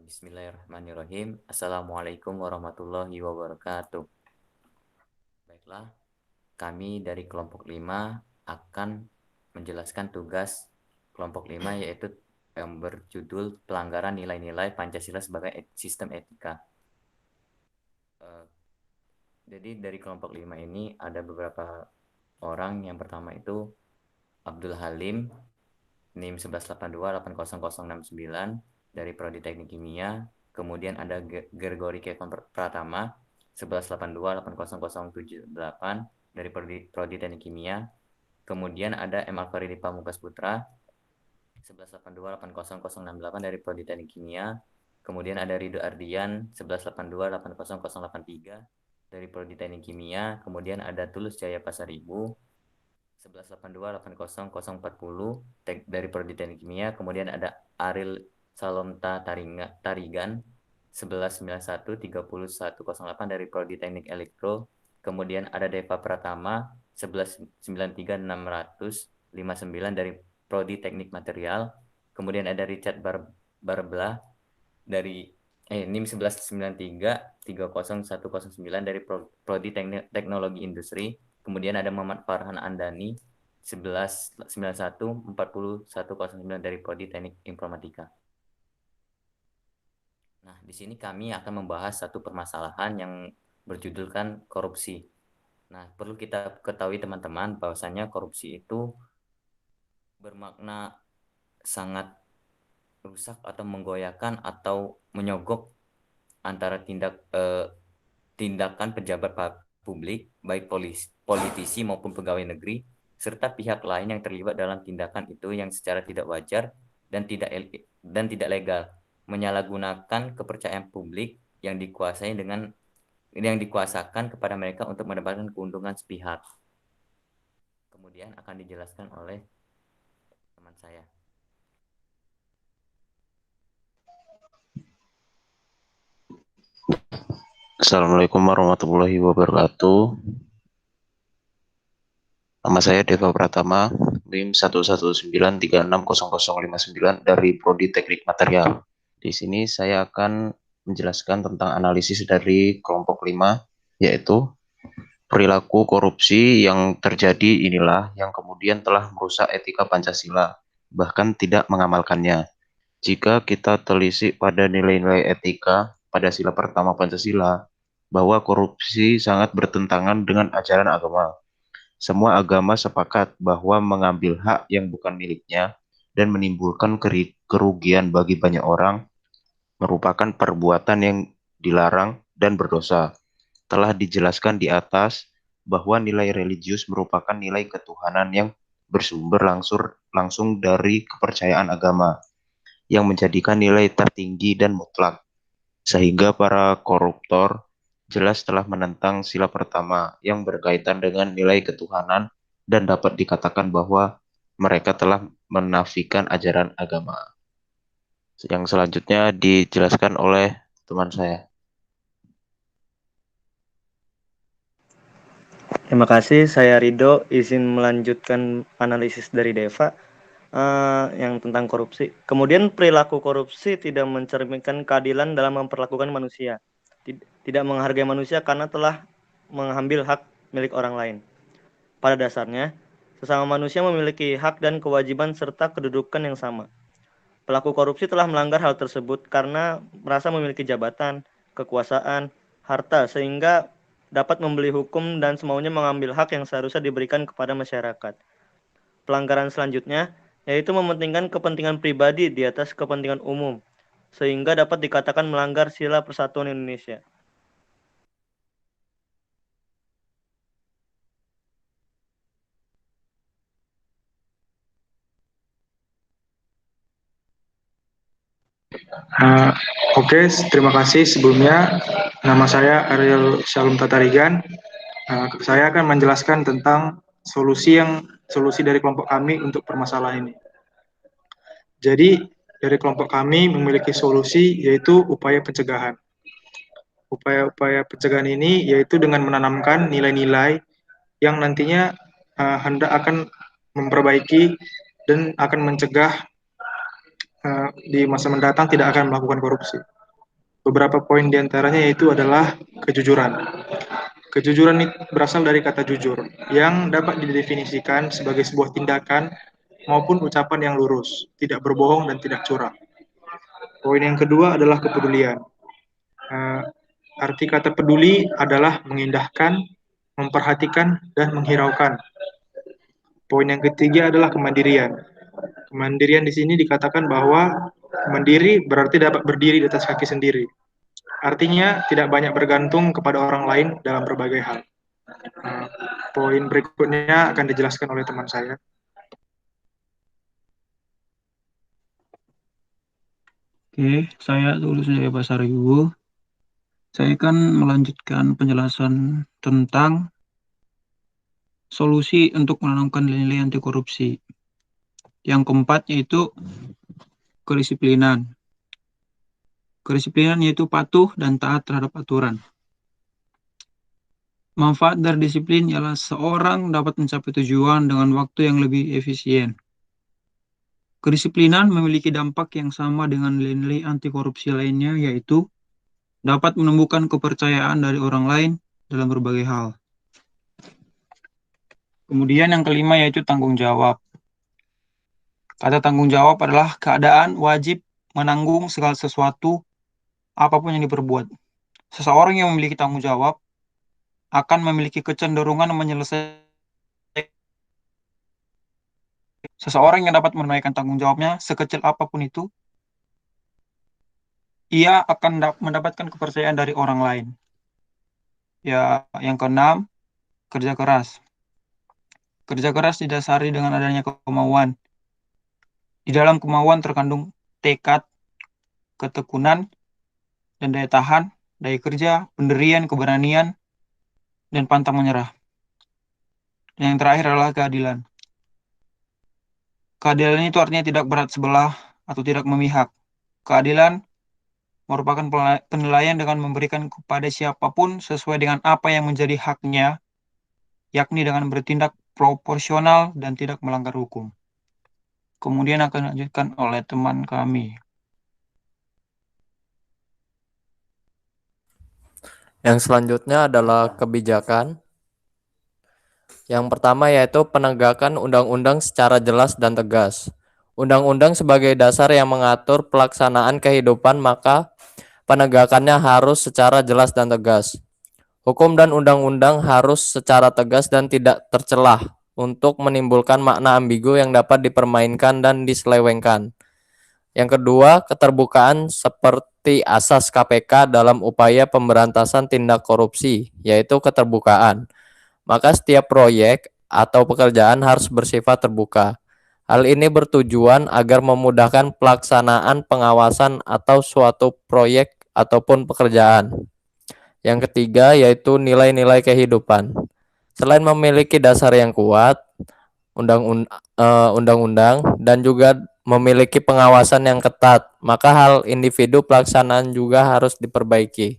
Bismillahirrahmanirrahim. Assalamualaikum warahmatullahi wabarakatuh. Baiklah, kami dari kelompok 5 akan menjelaskan tugas kelompok 5 yaitu yang berjudul pelanggaran nilai-nilai Pancasila sebagai sistem etika. Eh, Jadi dari kelompok 5 ini ada beberapa orang. Yang pertama itu Abdul Halim, NIM 1182800069 dari Prodi Teknik Kimia. Kemudian ada Gregory Kevon Pratama 1182800078 dari Prodi Teknik Kimia. Kemudian ada M. Alfaridi Pamungkas Putra 1182800068 dari Prodi Teknik Kimia. Kemudian ada Rido Ardian 1182800083 dari Prodi Teknik Kimia. Kemudian ada Tulus Jaya Pasaribu 1182800040 dari Prodi Teknik Kimia. Kemudian ada Aril Salomta Tarigan 11913108 dari Prodi Teknik Elektro. Kemudian ada Deva Pratama 11936059 dari Prodi Teknik Material. Kemudian ada Richard Barblah dari NIM 1193301109 dari Prodi Teknologi Industri. Kemudian ada Muhammad Farhan Andani 1191401109 dari Prodi Teknik Informatika. Nah, di sini kami akan membahas satu permasalahan yang berjudulkan korupsi. Nah, perlu kita ketahui teman-teman bahwasanya korupsi itu bermakna sangat rusak atau menggoyahkan atau menyogok antara tindakan pejabat publik, baik politisi maupun pegawai negeri, serta pihak lain yang terlibat dalam tindakan itu yang secara tidak wajar dan tidak legal, menyalahgunakan kepercayaan publik yang dikuasakan kepada mereka untuk mendapatkan keuntungan sepihak. Kemudian akan dijelaskan oleh teman saya. Assalamualaikum warahmatullahi wabarakatuh. Nama saya Deva Pratama, NIM 1193600059 dari Prodi Teknik Material. Di sini saya akan menjelaskan tentang analisis dari kelompok 5, yaitu perilaku korupsi yang terjadi inilah yang kemudian telah merusak etika Pancasila, bahkan tidak mengamalkannya. Jika kita telisik pada nilai-nilai etika pada sila pertama Pancasila, bahwa korupsi sangat bertentangan dengan ajaran agama. Semua agama sepakat bahwa mengambil hak yang bukan miliknya dan menimbulkan kerugian bagi banyak orang merupakan perbuatan yang dilarang dan berdosa. Telah dijelaskan di atas bahwa nilai religius merupakan nilai ketuhanan yang bersumber langsung dari kepercayaan agama, yang menjadikan nilai tertinggi dan mutlak, sehingga para koruptor jelas telah menentang sila pertama yang berkaitan dengan nilai ketuhanan dan dapat dikatakan bahwa mereka telah menafikan ajaran agama. Yang selanjutnya dijelaskan oleh teman saya. Terima kasih, saya Rido, izin melanjutkan analisis dari Deva yang tentang korupsi. Kemudian perilaku korupsi tidak mencerminkan keadilan dalam memperlakukan manusia. Tidak menghargai manusia karena telah mengambil hak milik orang lain. Pada dasarnya, sesama manusia memiliki hak dan kewajiban serta kedudukan yang sama. Pelaku korupsi telah melanggar hal tersebut karena merasa memiliki jabatan, kekuasaan, harta, sehingga dapat membeli hukum dan semaunya mengambil hak yang seharusnya diberikan kepada masyarakat. Pelanggaran selanjutnya yaitu mementingkan kepentingan pribadi di atas kepentingan umum, sehingga dapat dikatakan melanggar sila persatuan Indonesia. Oke, terima kasih sebelumnya. Nama saya Ariel Shalom Tatarigan. Saya akan menjelaskan tentang solusi dari kelompok kami untuk permasalahan ini. Jadi, dari kelompok kami memiliki solusi yaitu upaya pencegahan. Upaya-upaya pencegahan ini yaitu dengan menanamkan nilai-nilai yang nantinya hendak akan memperbaiki dan akan mencegah di masa mendatang tidak akan melakukan korupsi. Beberapa poin diantaranya yaitu adalah kejujuran. Kejujuran itu berasal dari kata jujur, yang dapat didefinisikan sebagai sebuah tindakan maupun ucapan yang lurus, tidak berbohong dan tidak curang. Poin yang kedua adalah kepedulian. Eh, Arti kata peduli adalah mengindahkan, memperhatikan, dan menghiraukan. Poin yang ketiga adalah kemandirian. Kemandirian di sini dikatakan bahwa mandiri berarti dapat berdiri di atas kaki sendiri. Artinya tidak banyak bergantung kepada orang lain dalam berbagai hal. Nah, poin berikutnya akan dijelaskan oleh teman saya. Oke, saya Tulus Jaya Basaribu. Saya akan melanjutkan penjelasan tentang solusi untuk menanamkan nilai-nilai anti korupsi. Yang keempat yaitu kedisiplinan. Kedisiplinan yaitu patuh dan taat terhadap aturan. Manfaat dari disiplin ialah seorang dapat mencapai tujuan dengan waktu yang lebih efisien. Kedisiplinan memiliki dampak yang sama dengan nilai-nilai anti korupsi lainnya, yaitu dapat menumbuhkan kepercayaan dari orang lain dalam berbagai hal. Kemudian yang kelima yaitu tanggung jawab. Kata tanggung jawab adalah keadaan wajib menanggung segala sesuatu apapun yang diperbuat. Seseorang yang memiliki tanggung jawab akan memiliki kecenderungan menyelesaikan. Seseorang yang dapat menunaikan tanggung jawabnya sekecil apapun itu, ia akan mendapatkan kepercayaan dari orang lain. Ya, yang keenam, kerja keras. Kerja keras didasari dengan adanya kemauan. Di dalam kemauan terkandung tekad, ketekunan, dan daya tahan, daya kerja, pendirian, keberanian, dan pantang menyerah. Dan yang terakhir adalah keadilan. Keadilan itu artinya tidak berat sebelah atau tidak memihak. Keadilan merupakan penilaian dengan memberikan kepada siapapun sesuai dengan apa yang menjadi haknya, yakni dengan bertindak proporsional dan tidak melanggar hukum. Kemudian akan dilanjutkan oleh teman kami. Yang selanjutnya adalah kebijakan. Yang pertama yaitu penegakan undang-undang secara jelas dan tegas. Undang-undang sebagai dasar yang mengatur pelaksanaan kehidupan, maka penegakannya harus secara jelas dan tegas. Hukum dan undang-undang harus secara tegas dan tidak tercelah untuk menimbulkan makna ambigu yang dapat dipermainkan dan diselewengkan. Yang kedua, keterbukaan seperti asas KPK dalam upaya pemberantasan tindak korupsi, yaitu keterbukaan. Maka setiap proyek atau pekerjaan harus bersifat terbuka. Hal ini bertujuan agar memudahkan pelaksanaan pengawasan atau suatu proyek ataupun pekerjaan. Yang ketiga yaitu nilai-nilai kehidupan. Selain memiliki dasar yang kuat, undang-undang dan juga memiliki pengawasan yang ketat, maka hal individu pelaksanaan juga harus diperbaiki.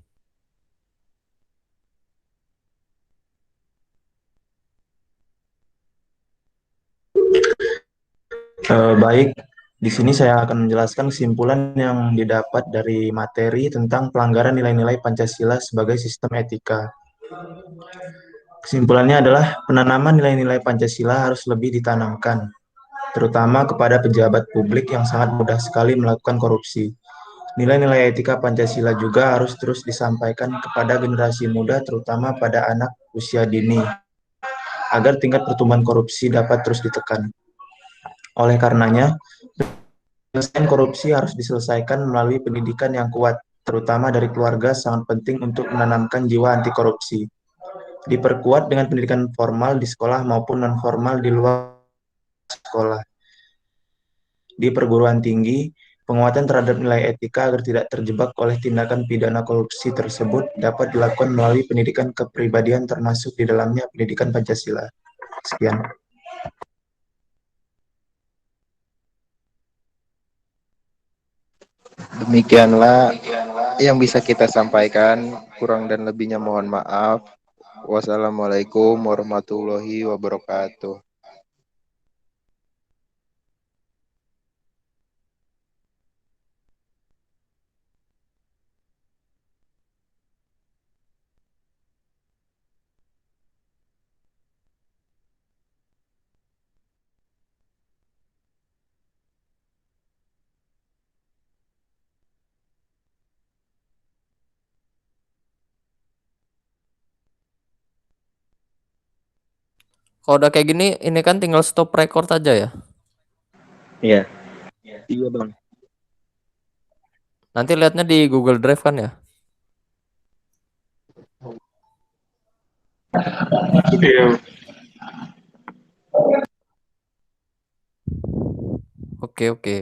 Baik, di sini saya akan menjelaskan kesimpulan yang didapat dari materi tentang pelanggaran nilai-nilai Pancasila sebagai sistem etika. Kesimpulannya adalah penanaman nilai-nilai Pancasila harus lebih ditanamkan, terutama kepada pejabat publik yang sangat mudah sekali melakukan korupsi. Nilai-nilai etika Pancasila juga harus terus disampaikan kepada generasi muda, terutama pada anak usia dini, agar tingkat pertumbuhan korupsi dapat terus ditekan. Oleh karenanya, penyelesaian korupsi harus diselesaikan melalui pendidikan yang kuat, terutama dari keluarga sangat penting untuk menanamkan jiwa anti korupsi. Diperkuat dengan pendidikan formal di sekolah maupun non-formal di luar sekolah. Di perguruan tinggi, penguatan terhadap nilai etika agar tidak terjebak oleh tindakan pidana korupsi tersebut dapat dilakukan melalui pendidikan kepribadian termasuk di dalamnya pendidikan Pancasila. Sekian. Demikianlah yang bisa kita sampaikan. Kurang dan lebihnya mohon maaf. Wassalamualaikum warahmatullahi wabarakatuh. Kalau udah kayak gini, ini kan tinggal stop record aja ya. Iya. Iya bang. Nanti lihatnya di Google Drive kan ya. Iya. Oke, oke.